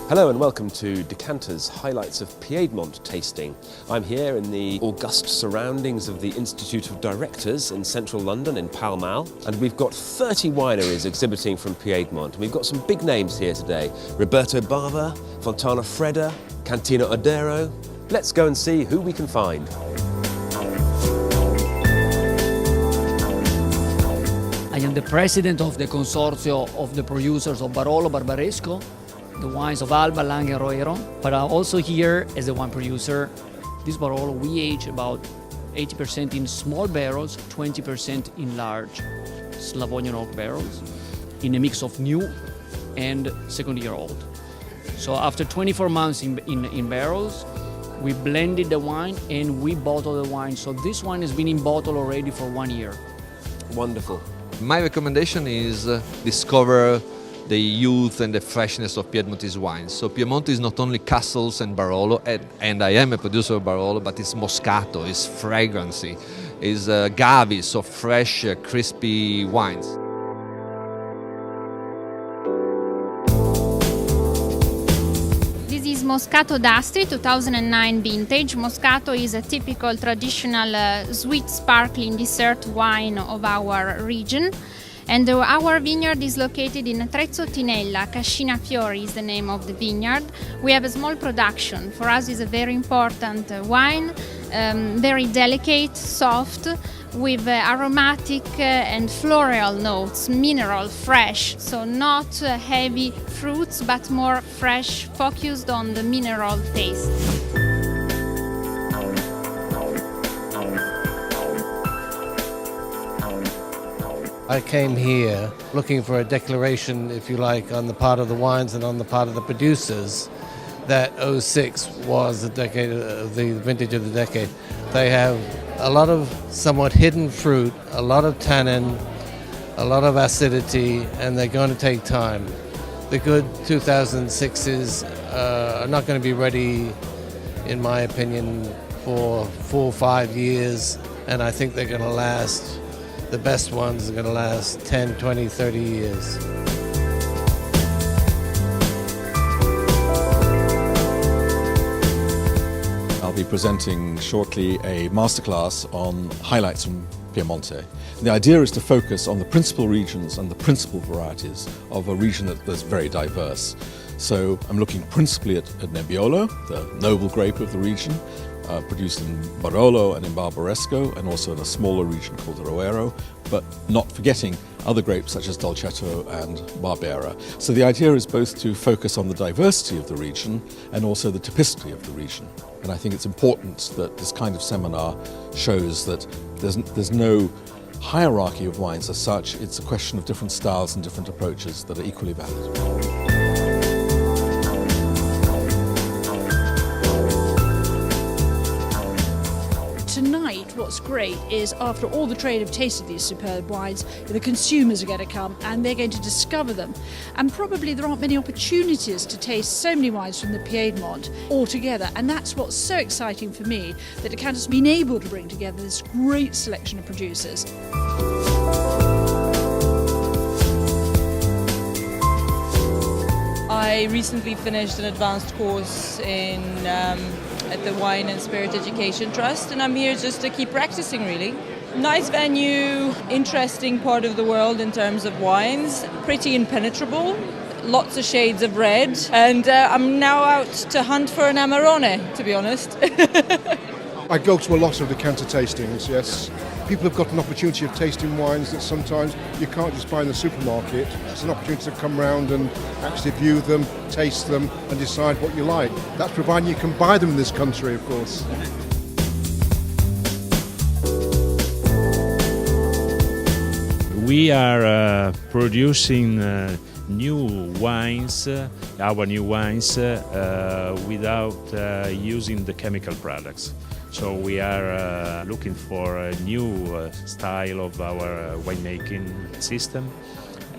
Hello and welcome to Decanter's Highlights of Piedmont tasting. I'm here in the august surroundings of the Institute of Directors in central London in Pall Mall, and we've got 30 wineries exhibiting from Piedmont. We've got some big names here today: Roberto Bava, Fontana Fredda, Cantina Odero. Let's go and see who we can find. I am the president of the consortium of the producers of Barolo Barbaresco, the wines of Alba, Langhe and Roero, but I'm also here as a wine producer. This Barolo we age about 80% in small barrels, 20% in large Slavonian oak barrels, in a mix of new and second-year-old. So after 24 months in barrels, we blended the wine and we bottled the wine. So this wine has been in bottle already for 1 year. Wonderful. My recommendation is discover the youth and the freshness of Piedmontese wines. So Piedmont is not only castles and Barolo, and I am a producer of Barolo, but it's Moscato, it's fragrancy, it's Gavi, so fresh, crispy wines. This is Moscato d'Asti 2009 vintage. Moscato is a typical traditional sweet sparkling dessert wine of our region. And our vineyard is located in Trezzo Tinella. Cascina Fiori is the name of the vineyard. We have a small production. For us it's a very important wine, very delicate, soft, with aromatic and floral notes, mineral, fresh. So not heavy fruits, but more fresh, focused on the mineral taste. I came here looking for a declaration, if you like, on the part of the wines and on the part of the producers that '06 was the decade of the vintage of the decade. They have a lot of somewhat hidden fruit, a lot of tannin, a lot of acidity, and they're going to take time. The good 2006s are not going to be ready, in my opinion, for 4 or 5 years, and I think they're going to last. The best ones are going to last 10, 20, 30 years. I'll be presenting shortly a masterclass on highlights from Piemonte. And the idea is to focus on the principal regions and the principal varieties of a region that's very diverse. So I'm looking principally at Nebbiolo, the noble grape of the region, produced in Barolo and in Barbaresco, and also in a smaller region called the Roero, but not forgetting other grapes such as Dolcetto and Barbera. So the idea is both to focus on the diversity of the region and also the typicity of the region. And I think it's important that this kind of seminar shows that there's no hierarchy of wines as such. It's a question of different styles and different approaches that are equally valid. Tonight, what's great is after all the trade have tasted these superb wines, the consumers are going to come and they're going to discover them. And probably there aren't many opportunities to taste so many wines from the Piedmont all together. And that's what's so exciting for me, that Decanter's been able to bring together this great selection of producers. I recently finished an advanced course at the Wine and Spirit Education Trust, and I'm here just to keep practicing, really. Nice venue, interesting part of the world in terms of wines, pretty impenetrable, lots of shades of red, and I'm now out to hunt for an Amarone, to be honest. I go to a lot of decanter tastings, yes. People have got an opportunity of tasting wines that sometimes you can't just buy in the supermarket. It's an opportunity to come round and actually view them, taste them and decide what you like. That's providing you can buy them in this country, of course. We are producing new wines, our new wines, without using the chemical products. So we are looking for a new style of our winemaking system.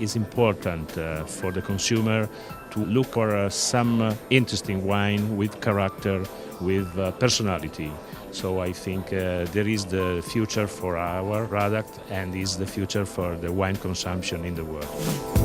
It's important for the consumer to look for some interesting wine with character, with personality. So I think there is the future for our product and is the future for the wine consumption in the world.